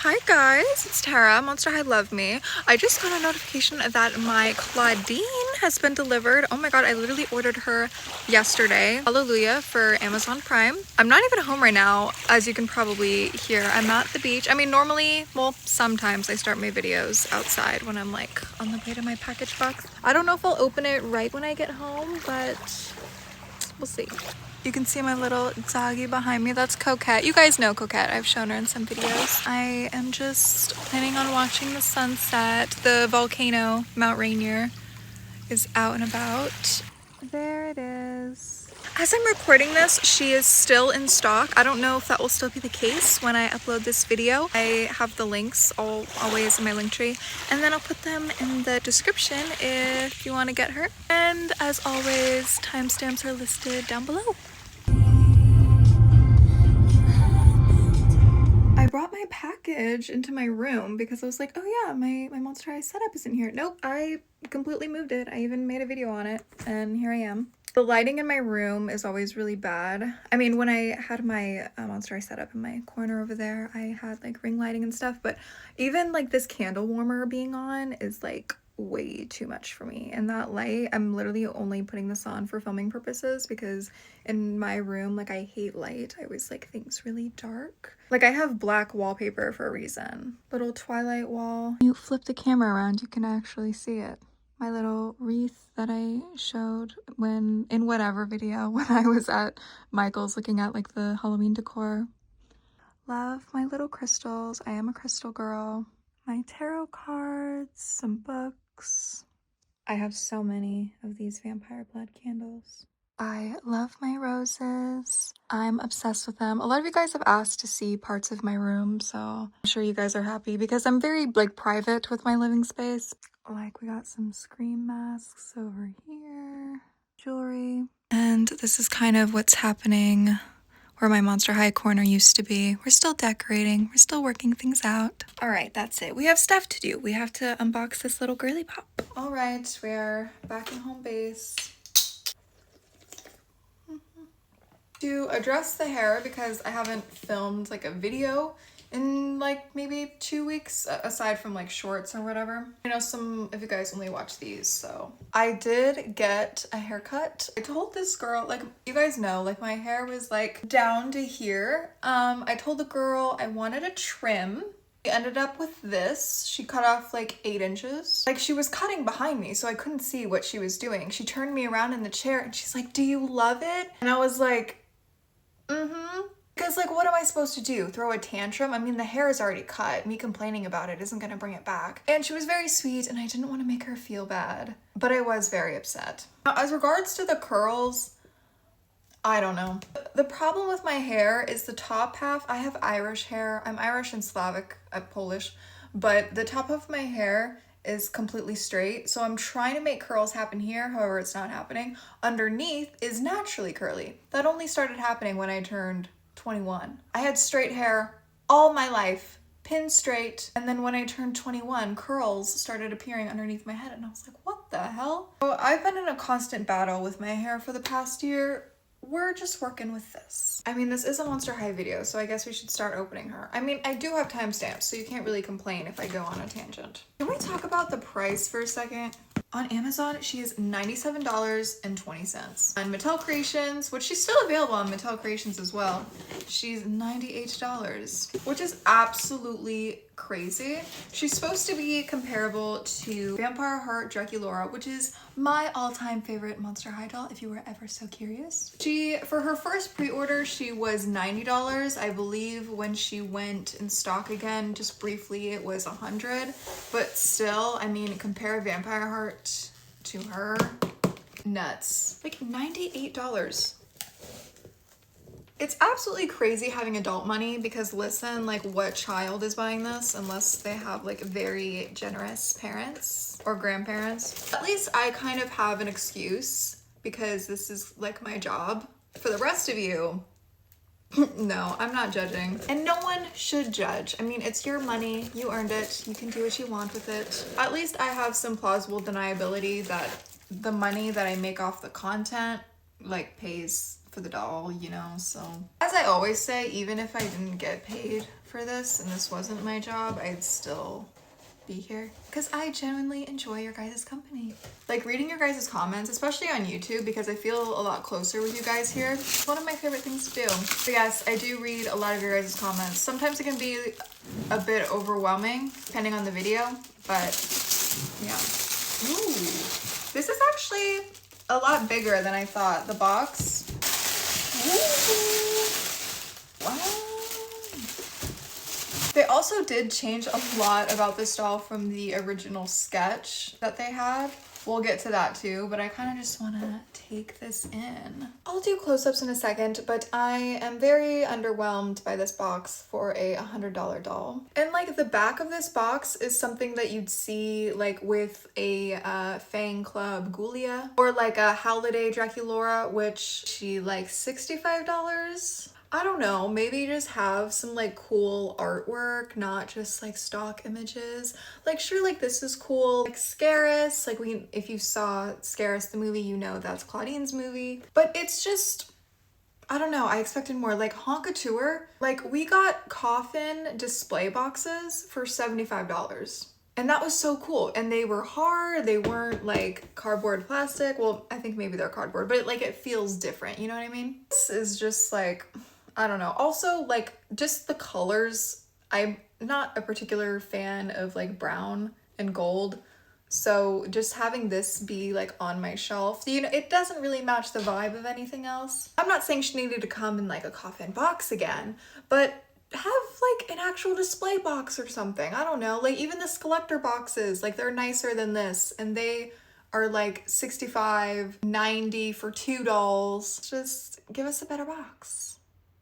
Hi guys, it's Tara, Monster High Love Me. I just got a notification that my Clawdeen has been delivered. Oh my god, I literally ordered her yesterday. Hallelujah for Amazon Prime. I'm not even home right now, as you can probably hear. I'm at the beach. I mean, normally, well, sometimes I start my videos outside when I'm like on the way to my package box. I don't know if I'll open it right when I get home, but we'll see. You can see my little doggy behind me. That's Coquette. You guys know Coquette. I've shown her in some videos. I am just planning on watching the sunset. The volcano, Mount Rainier, is out and about. There it is. As I'm recording this, she is still in stock. I don't know if that will still be the case when I upload this video. I have the links always in my link tree, and then I'll put them in the description if you want to get her. And as always, timestamps are listed down below. I brought my package into my room because I was like, oh yeah, my Monster High setup isn't here. Nope, I completely moved it. I even made a video on it, and here I am. The lighting in my room is always really bad. I mean, when I had my Monster High setup in my corner over there, I had like ring lighting and stuff, but even like this candle warmer being on is like way too much for me. And that light, I'm literally only putting this on for filming purposes because in my room, like, I hate light. I always like things really dark. Like, I have black wallpaper for a reason. Little Twilight wall. You flip the camera around, you can actually see it. My little wreath that I showed in whatever video when I was at Michael's looking at like the Halloween decor. Love my little crystals. I am a crystal girl. My tarot cards, some books. I have so many of these vampire blood candles. I love my roses. I'm obsessed with them. A lot of you guys have asked to see parts of my room, so I'm sure you guys are happy because I'm very like private with my living space. Like, we got some scream masks over here, jewelry. And this is kind of what's happening where my Monster High corner used to be. We're still decorating. We're still working things out. All right, that's it. We have stuff to do. We have to unbox this little girly pop. All right, we're back in home base. To address the hair, because I haven't filmed like a video in like maybe 2 weeks, aside from like shorts or whatever. I know some of you guys only watch these, so I did get a haircut. I told this girl, like, you guys know, like, my hair was like down to here. I told the girl I wanted a trim. We ended up with this. She cut off like 8 inches. Like, she was cutting behind me, so I couldn't see what she was doing. She turned me around in the chair and she's like, do you love it? And I was like, because, like, what am I supposed to do? Throw a tantrum? I mean, the hair is already cut. Me complaining about it isn't going to bring it back. And she was very sweet, and I didn't want to make her feel bad. But I was very upset. Now, as regards to the curls, I don't know. The problem with my hair is the top half. I have Irish hair. I'm Irish and Slavic, Polish. But the top of my hair is completely straight. So I'm trying to make curls happen here. However, it's not happening. Underneath is naturally curly. That only started happening when I turned 21. I had straight hair all my life, pin straight, and then when I turned 21, curls started appearing underneath my head, and I was like, what the hell? So I've been in a constant battle with my hair for the past year. We're just working with this. I mean, this is a Monster High video, so I guess we should start opening her. I mean, I do have timestamps, so you can't really complain if I go on a tangent. Can we talk about the price for a second? On Amazon, she is $97.20. On Mattel Creations, which she's still available on Mattel Creations as well, she's $98, which is absolutely crazy. She's supposed to be comparable to Vampire Heart Draculaura, which is my all-time favorite Monster High doll, if you were ever so curious. For her first pre-order, she was $90. I believe when she went in stock again, just briefly, it was $100. But still, I mean, compare Vampire Heart to her, nuts. Like, $98. It's absolutely crazy having adult money because, listen, like, what child is buying this unless they have like very generous parents or grandparents? At least I kind of have an excuse because this is like my job. For the rest of you, no, I'm not judging. And no one should judge. I mean, it's your money, you earned it, you can do what you want with it. At least I have some plausible deniability that the money that I make off the content like pays for the doll, you know. So as I always say, even if I didn't get paid for this and this wasn't my job, I'd still be here because I genuinely enjoy your guys' company. Like reading your guys' comments, especially on YouTube, because I feel a lot closer with you guys here. It's one of my favorite things to do. But yes, I do read a lot of your guys' comments. Sometimes it can be a bit overwhelming depending on the video, but yeah. Ooh, this is actually a lot bigger than I thought. The box. Ooh. Wow. They also did change a lot about this doll from the original sketch that they had. We'll get to that too, but I kind of just want to take this in. I'll do close-ups in a second, but I am very underwhelmed by this box for a $100 doll. And like the back of this box is something that you'd see like with a Fang Club 𝘕𝘂 or like a Holiday Draculaura, which she like $65. I don't know, maybe just have some like cool artwork, not just like stock images. Like sure, like this is cool. Like 𝘗₪, like if you saw 𝘗₪ the movie, you know that's Clawdeen's movie. But it's just, I don't know, I expected more. Like 𝘕𝘠𝑚, like we got coffin display boxes for $75. And that was so cool. And they were hard, they weren't like cardboard plastic. Well, I think maybe they're cardboard, but it feels different, you know what I mean? This is just like, I don't know. Also, like, just the colors. I'm not a particular fan of, like, brown and gold. So just having this be, like, on my shelf, you know, it doesn't really match the vibe of anything else. I'm not saying she needed to come in, like, a coffin box again, but have, like, an actual display box or something. I don't know. Like, even the Skullector boxes, like, they're nicer than this, and they are, like, $65, $90 for 2 dolls. Just give us a better box.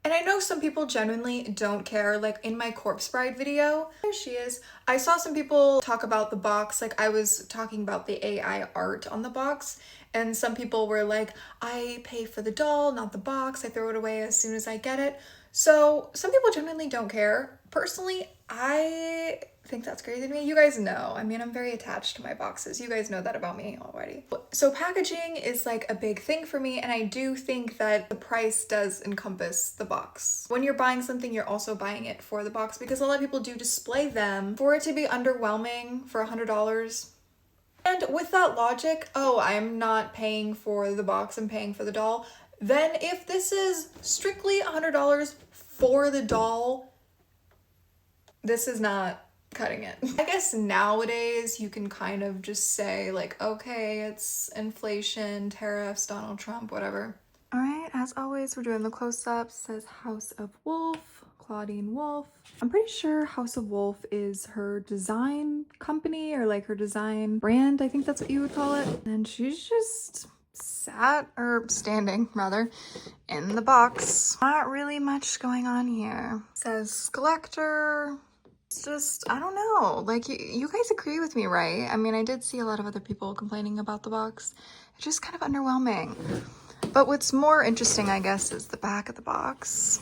And I know some people genuinely don't care. Like in my Corpse Bride video, there she is. I saw some people talk about the box, like I was talking about the AI art on the box, and some people were like, I pay for the doll, not the box. I throw it away as soon as I get it. So some people genuinely don't care. Personally, I think that's crazy to me. You guys know, I mean, I'm very attached to my boxes. You guys know that about me already. So packaging is like a big thing for me, and I do think that the price does encompass the box. When you're buying something, you're also buying it for the box, because a lot of people do display them. For it to be underwhelming for $100, and with that logic, oh, I'm not paying for the box, I'm paying for the doll, then if this is strictly $100 for the doll, this is not cutting it. I guess nowadays you can kind of just say like, okay, it's inflation, tariffs, Donald Trump, whatever. All right, as always, we're doing the close-up. Says House of Wolf, Clawdeen Wolf. I'm pretty sure House of Wolf is her design company or like her design brand. I think that's what you would call it. And she's just standing rather, in the box. Not really much going on here. Says Skullector. It's just, I don't know, like you guys agree with me, right? I mean, I did see a lot of other people complaining about the box. It's just kind of underwhelming. But what's more interesting, I guess, is the back of the box.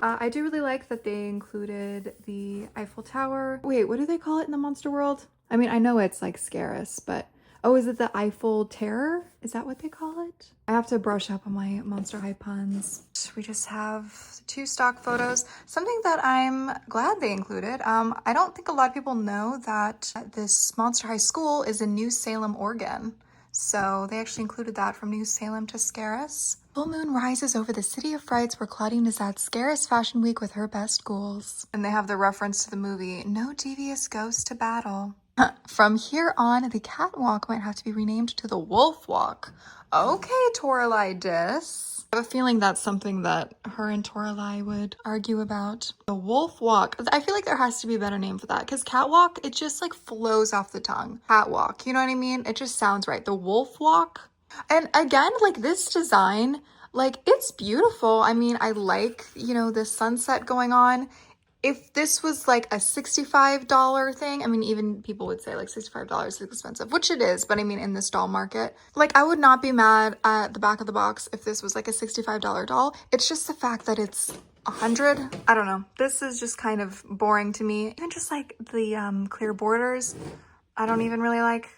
I do really like that they included the Eiffel Tower. Wait, what do they call it in the monster world? I mean, I know it's like 𝘗₪, but oh, is it the Eiffel Terror? Is that what they call it? I have to brush up on my Monster High puns. We just have 2 stock photos. Something that I'm glad they included. I don't think a lot of people know that this Monster High school is in New Salem, Oregon. So they actually included that, from New Salem to 𝘗₪. Full moon rises over the city of frights where Clawdeen is at 𝘗₪ Fashion Week with her best ghouls. And they have the reference to the movie, No Devious Ghost to Battle. From here on, the catwalk might have to be renamed to the Wolf Walk. Okay, 𝘬𝘪𝘨. I have a feeling that's something that her and 𝘬⁴ would argue about. The Wolf Walk. I feel like there has to be a better name for that, because catwalk, it just like flows off the tongue. Catwalk, you know what I mean? It just sounds right. The Wolf Walk. And again, like this design, like it's beautiful. I mean, I like, you know, this sunset going on. If this was like a $65 thing, I mean, even people would say like $65 is expensive, which it is, but I mean, in this doll market, like I would not be mad at the back of the box if this was like a $65 doll. It's just the fact that it's 100. I don't know. This is just kind of boring to me. Even just like the clear borders, I don't even really like.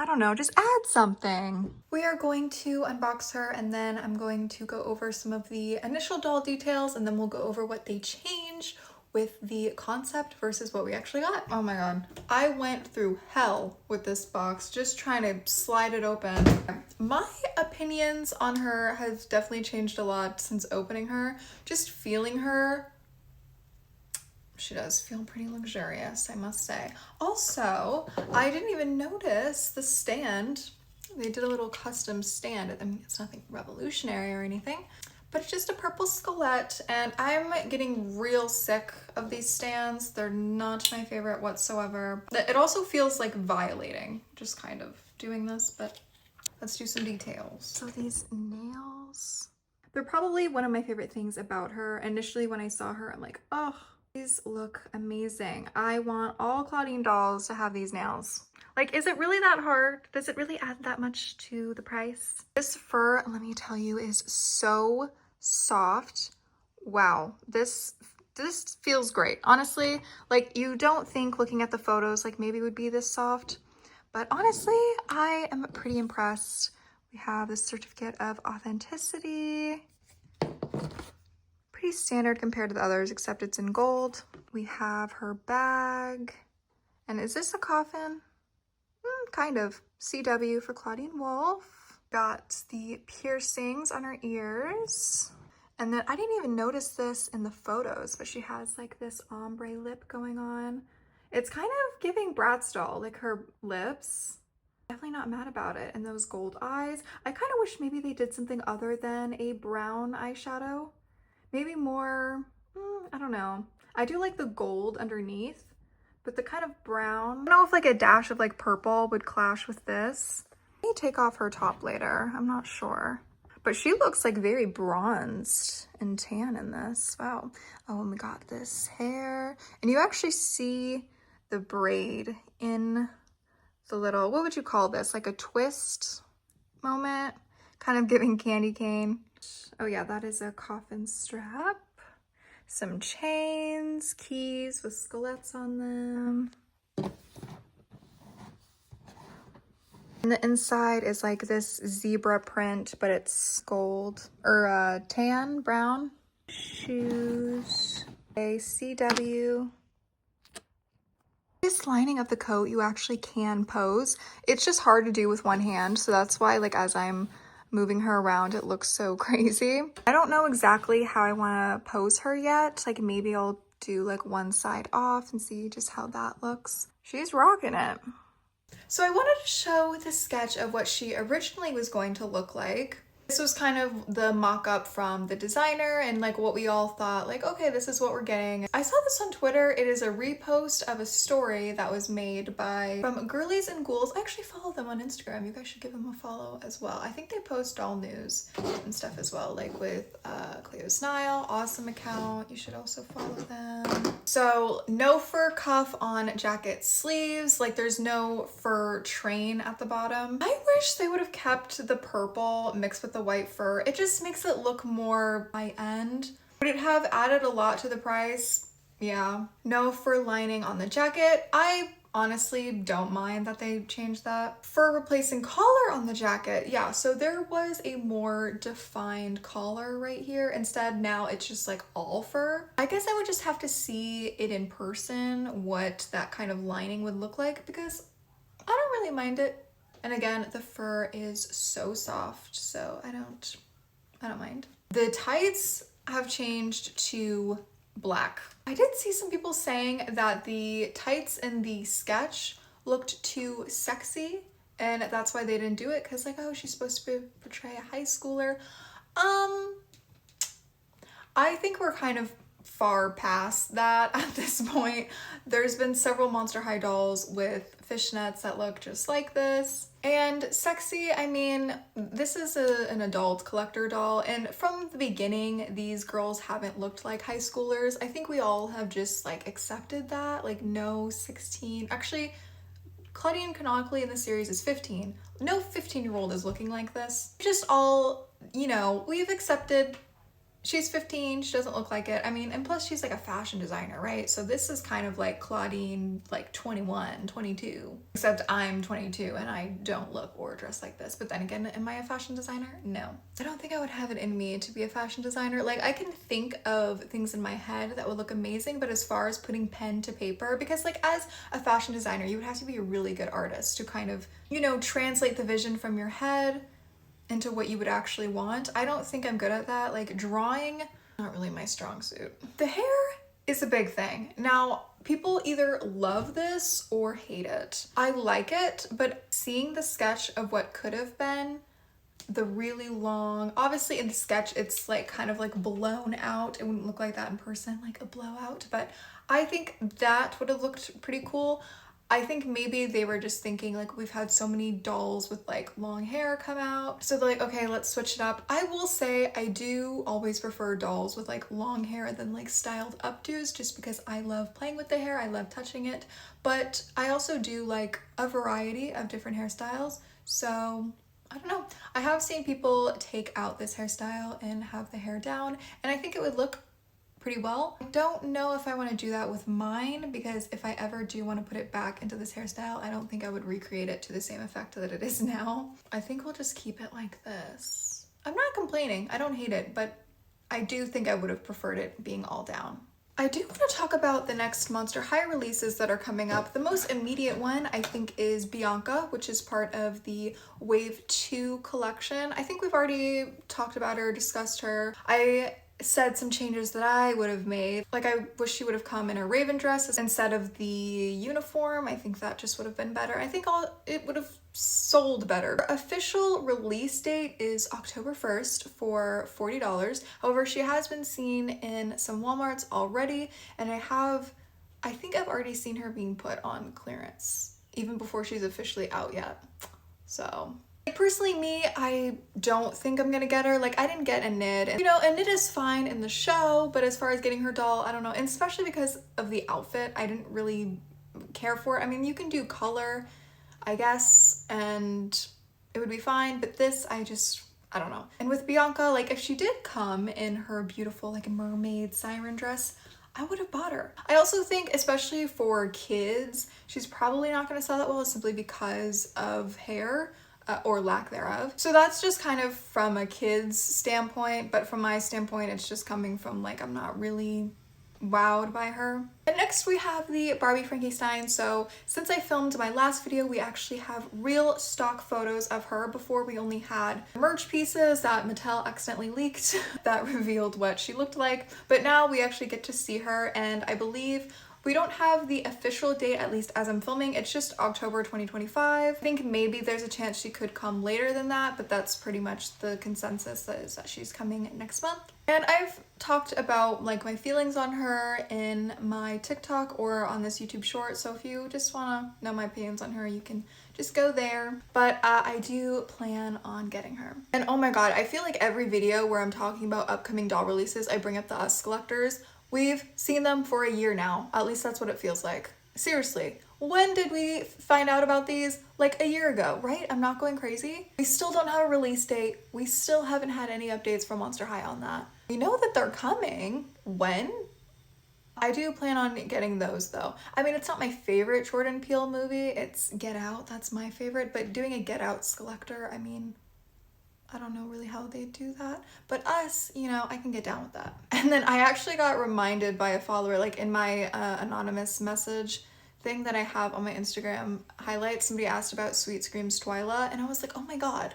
I don't know, just add something. We are going to unbox her, and then I'm going to go over some of the initial doll details, and then we'll go over what they changed, with the concept versus what we actually got. Oh my god. I went through hell with this box just trying to slide it open. My opinions on her has definitely changed a lot since opening her. Just feeling her, she does feel pretty luxurious, I must say. Also, I didn't even notice the stand. They did a little custom stand. I mean, it's nothing revolutionary or anything, but it's just a purple skulette, and I'm getting real sick of these stands. They're not my favorite whatsoever. It also feels like violating, just kind of doing this, but let's do some details. So these nails, they're probably one of my favorite things about her. Initially when I saw her, I'm like, oh, these look amazing. I want all Clawdeen dolls to have these nails. Like, is it really that hard? Does it really add that much to the price? This fur, let me tell you, is so soft. Wow, this feels great. Honestly, like, you don't think looking at the photos like maybe it would be this soft, but honestly, I am pretty impressed. We have the certificate of authenticity. Pretty standard compared to the others, except it's in gold. We have her bag. And is this a coffin? Kind of. CW for Clawdeen Wolf. Got the piercings on her ears. And then I didn't even notice this in the photos, but she has like this ombre lip going on. It's kind of giving Bratz doll, like her lips. Definitely not mad about it. And those gold eyes. I kind of wish maybe they did something other than a brown eyeshadow. Maybe more, I don't know. I do like the gold underneath, but the kind of brown, I don't know if like a dash of like purple would clash with this. I may take off her top later, I'm not sure. But she looks like very bronzed and tan in this, wow. Oh, and we got this hair. And you actually see the braid in the little, what would you call this? Like a twist moment, kind of giving candy cane. Oh yeah, that is a coffin strap. Some chains, keys with skullets on them. And the inside is like this zebra print, but it's gold or tan, brown. Shoes, a CW. This lining of the coat you actually can pose. It's just hard to do with one hand, so that's why like as I'm moving her around it looks so crazy. I don't know exactly how I want to pose her yet. Like maybe I'll do like one side off and see just how that looks. She's rocking it. So I wanted to show the sketch of what she originally was going to look like. This was kind of the mock-up from the designer and like what we all thought like, okay, this is what we're getting. I saw this on Twitter. It is a repost of a story that was made from Girlies and Ghouls. I actually follow them on Instagram. You guys should give them a follow as well. I think they post doll news and stuff as well, like with �々awesome account. You should also follow them. So no fur cuff on jacket sleeves. Like there's no fur train at the bottom. I wish they would have kept the purple mixed with the white fur. It just makes it look more high-end. Would it have added a lot to the price? Yeah. No fur lining on the jacket. I honestly don't mind that they changed that. Fur replacing collar on the jacket. Yeah, so there was a more defined collar right here. Instead, now it's just like all fur. I guess I would just have to see it in person, what that kind of lining would look like, because I don't really mind it. And again, the fur is so soft, so I don't mind. The tights have changed to black. I did see some people saying that the tights in the sketch looked too sexy, and that's why they didn't do it, because like, oh, she's supposed to portray a high schooler. I think we're kind of far past that at this point. There's been several Monster High dolls with fishnets that look just like this. And sexy, I mean, this is an adult collector doll, and from the beginning, these girls haven't looked like high schoolers. I think we all have just like accepted that, like no 16, actually, Clawdeen canonically in the series is 15. No 15-year-old is looking like this. Just all, you know, we've accepted she's 15, she doesn't look like it. I mean, and plus she's like a fashion designer, right? So this is kind of like Clawdeen, like 21, 22. Except I'm 22 and I don't look or dress like this. But then again, am I a fashion designer? No. I don't think I would have it in me to be a fashion designer. Like, I can think of things in my head that would look amazing, but as far as putting pen to paper, because like as a fashion designer, you would have to be a really good artist to kind of, you know, translate the vision from your head into what you would actually want. I don't think I'm good at that. Like drawing, not really my strong suit. The hair is a big thing. Now, people either love this or hate it. I like it, but seeing the sketch of what could have been, the really long, obviously in the sketch, it's like kind of like blown out. It wouldn't look like that in person, like a blowout, but I think that would have looked pretty cool. I think maybe they were just thinking like we've had so many dolls with like long hair come out. So they're like, okay, let's switch it up. I will say I do always prefer dolls with like long hair than like styled updos just because I love playing with the hair. I love touching it. But I also do like a variety of different hairstyles. So I don't know. I have seen people take out this hairstyle and have the hair down, and I think it would look pretty well. I don't know if I want to do that with mine, because if I ever do want to put it back into this hairstyle, I don't think I would recreate it to the same effect that it is now. I think we'll just keep it like this. I'm not complaining, I don't hate it, but I do think I would have preferred it being all down. I do want to talk about the next Monster High releases that are coming up. The most immediate one I think is Bianca, which is part of the Wave 2 collection. I think we've already talked about her, discussed her. I said some changes that I would have made. Like, I wish she would have come in her Raven dress instead of the uniform. I think that just would have been better. I think it would have sold better. Her official release date is October 1st for $40. However, she has been seen in some Walmarts already, and I think I've already seen her being put on clearance even before she's officially out yet. So personally, me, I don't think I'm gonna get her. Like, I didn't get a knit, and you know, a knit is fine in the show, but as far as getting her doll, I don't know. And especially because of the outfit, I didn't really care for it. I mean, you can do color, I guess, and it would be fine, but this, I don't know. And with Bianca, like, if she did come in her beautiful like mermaid siren dress, I would have bought her. I also think, especially for kids, she's probably not gonna sell that well simply because of hair. Or lack thereof. So that's just kind of from a kid's standpoint, but from my standpoint, it's just coming from like, I'm not really wowed by her. And next we have the Barbie Frankenstein. So since I filmed my last video, we actually have real stock photos of her. Before, we only had merch pieces that Mattel accidentally leaked that revealed what she looked like, but now we actually get to see her, and I believe we don't have the official date, at least as I'm filming. It's just October 2025. I think maybe there's a chance she could come later than that, but that's pretty much the consensus, that is that she's coming next month. And I've talked about like my feelings on her in my TikTok or on this YouTube short, so if you just want to know my opinions on her, you can just go there. But I do plan on getting her. And oh my god, I feel like every video where I'm talking about upcoming doll releases, I bring up the Us collectors. We've seen them for a year now. At least that's what it feels like. Seriously, when did we find out about these? Like a year ago, right? I'm not going crazy. We still don't have a release date. We still haven't had any updates from Monster High on that. We know that they're coming. When? I do plan on getting those though. I mean, it's not my favorite Jordan Peele movie. It's Get Out. That's my favorite. But doing a Get Out Skullector, I mean, I don't know really how they do that, but Us, you know, I can get down with that. And then I actually got reminded by a follower, like in my anonymous message thing that I have on my Instagram highlights, somebody asked about Sweet Scream's Twyla, and I was like, oh my god,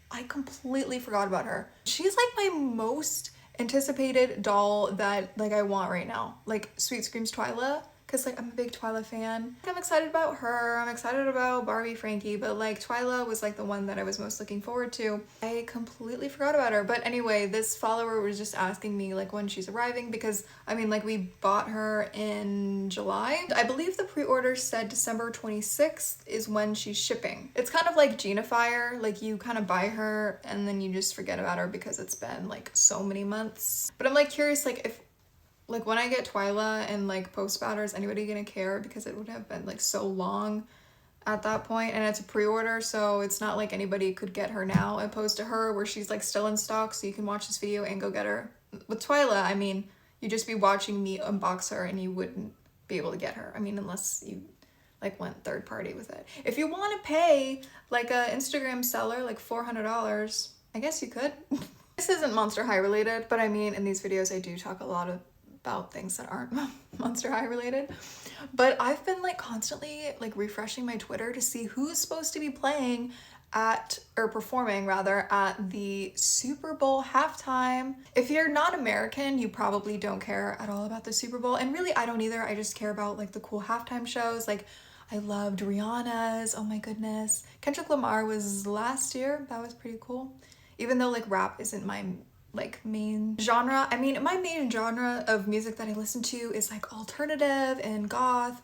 I completely forgot about her. She's like my most anticipated doll that like I want right now, like Sweet Scream's Twyla. Because like I'm a big Twyla fan. I'm excited about her, I'm excited about Barbie Frankie, but like Twyla was like the one that I was most looking forward to. I completely forgot about her. But anyway, this follower was just asking me like when she's arriving, because I mean, like, we bought her in July. I believe the pre-order said December 26th is when she's shipping. It's kind of like Gina Fire, like you kind of buy her and then you just forget about her because it's been like so many months. But I'm like curious, like if like when I get Twyla and like post about her, is anybody gonna care? Because it would have been like so long at that point, and it's a pre-order, so it's not like anybody could get her now, opposed to her where she's like still in stock, so you can watch this video and go get her with Twyla, I mean, you'd just be watching me unbox her and you wouldn't be able to get her. I mean, unless you like went third party with it. If you want to pay like a Instagram seller like $400, I guess you could. This isn't Monster High related, but I mean, in these videos I do talk a lot about things that aren't Monster High related. But I've been like constantly like refreshing my Twitter to see who's supposed to be playing at, or performing rather, at the Super Bowl halftime. If you're not American, you probably don't care at all about the Super Bowl. And really, I don't either. I just care about like the cool halftime shows. Like, I loved Rihanna's, oh my goodness. Kendrick Lamar was last year. That was pretty cool. Even though like rap isn't my like main genre. I mean, my main genre of music that I listen to is like alternative and goth,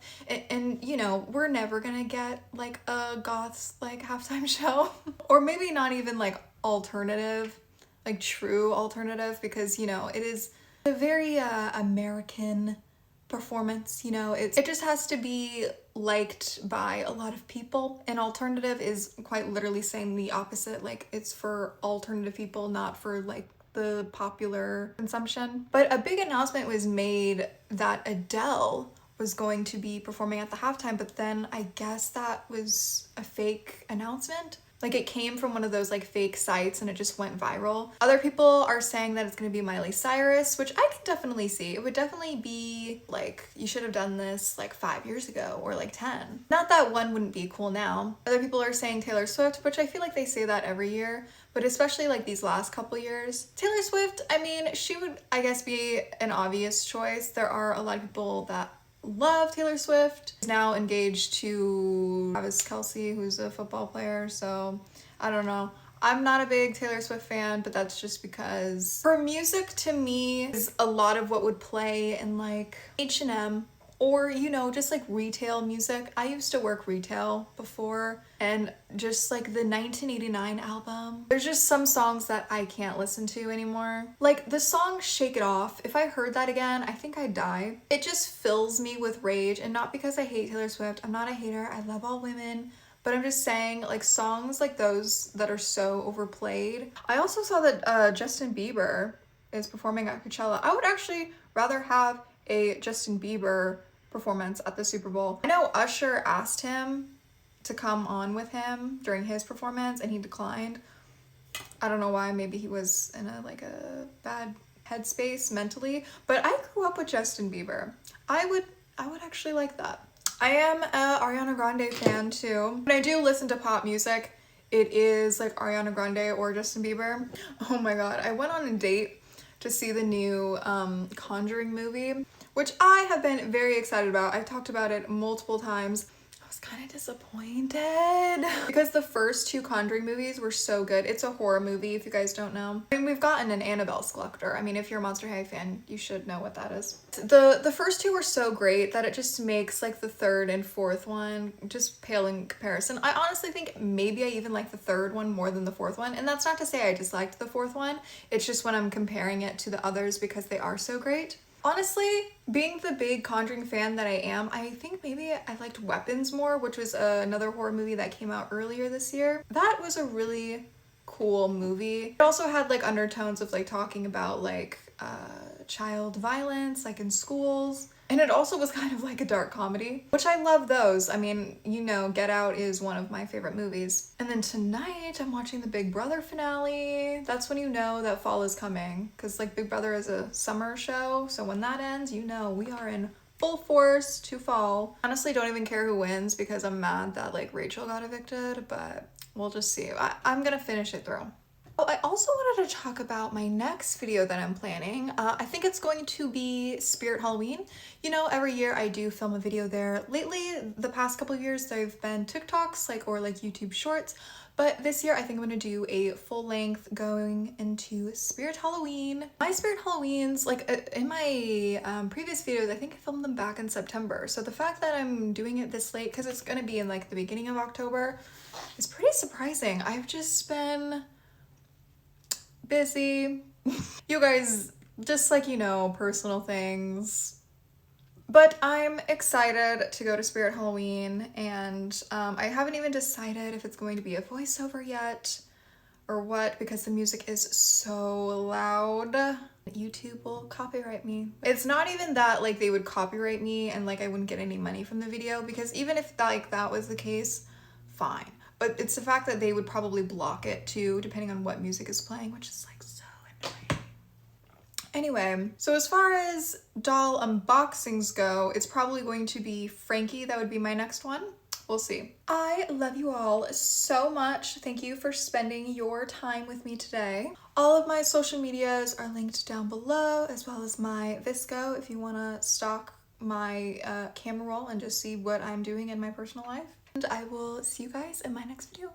and you know, we're never gonna get like a goth's like halftime show. Or maybe not even like alternative, like true alternative, because you know, it is a very American performance, you know. It just has to be liked by a lot of people, and alternative is quite literally saying the opposite, like it's for alternative people, not for like the popular consumption. But a big announcement was made that Adele was going to be performing at the halftime, but then I guess that was a fake announcement. Like it came from one of those like fake sites and it just went viral. Other people are saying that it's gonna be Miley Cyrus, which I can definitely see. It would definitely be like, you should have done this like 5 years ago or like 10. Not that one wouldn't be cool now. Other people are saying Taylor Swift, which I feel like they say that every year, but especially like these last couple years. Taylor Swift, I mean, she would, I guess, be an obvious choice. There are a lot of people that love Taylor Swift. She's now engaged to 𝘵𝘂 𝘕, who's a football player, so I don't know. I'm not a big Taylor Swift fan, but that's just because her music to me is a lot of what would play in like H&M, or you know, just like retail music. I used to work retail before, and just like the 1989 album, there's just some songs that I can't listen to anymore. Like the song Shake It Off, if I heard that again, I think I'd die. It just fills me with rage, and not because I hate Taylor Swift. I'm not a hater, I love all women, but I'm just saying, like songs like those that are so overplayed. I also saw that Justin Bieber is performing at Coachella. I would actually rather have a Justin Bieber performance at the Super Bowl. I know Usher asked him to come on with him during his performance and he declined. I don't know why, maybe he was in a like a bad headspace mentally, but I grew up with Justin Bieber. I would actually like that. I am a Ariana Grande fan too. When I do listen to pop music, it is like Ariana Grande or Justin Bieber. Oh my god, I went on a date to see the new Conjuring movie, which I have been very excited about. I've talked about it multiple times. I was kind of disappointed because the first two Conjuring movies were so good. It's a horror movie, if you guys don't know. I mean, we've gotten an Annabelle Skullector. I mean, if you're a Monster High fan, you should know what that is. The first two were so great that it just makes like the third and fourth one just pale in comparison. I honestly think maybe I even like the third one more than the fourth one, and that's not to say I disliked the fourth one. It's just when I'm comparing it to the others because they are so great. Honestly, being the big Conjuring fan that I am, I think maybe I liked Weapons more, which was another horror movie that came out earlier this year. That was a really cool movie. It also had like undertones of like talking about like child violence like in schools. And it also was kind of like a dark comedy, which I love those. I mean, you know, Get Out is one of my favorite movies. And then tonight I'm watching the Big Brother finale. That's when you know that fall is coming, because like Big Brother is a summer show. So when that ends, you know we are in full force to fall. Honestly, don't even care who wins because I'm mad that like Rachel got evicted, but we'll just see. I'm gonna finish it through. Oh, I also wanted to talk about my next video that I'm planning. I think it's going to be Spirit Halloween. You know, every year I do film a video there. Lately, the past couple of years, they've been TikToks or YouTube shorts. But this year, I think I'm gonna do a full length going into Spirit Halloween. My Spirit Halloweens, like in my previous videos, I think I filmed them back in September. So the fact that I'm doing it this late, because it's gonna be in like the beginning of October, is pretty surprising. I've just been busy. You guys, just like, you know, personal things. But I'm excited to go to Spirit Halloween, and I haven't even decided if it's going to be a voiceover yet or what, because the music is so loud. YouTube will copyright me. It's not even that like they would copyright me and like I wouldn't get any money from the video, because even if like that was the case, fine. But it's the fact that they would probably block it too, depending on what music is playing, which is like so annoying. Anyway, so as far as doll unboxings go, it's probably going to be Frankie. That would be my next one. We'll see. I love you all so much. Thank you for spending your time with me today. All of my social medias are linked down below, as well as my VSCO if you want to stalk my camera roll and just see what I'm doing in my personal life. And I will see you guys in my next video.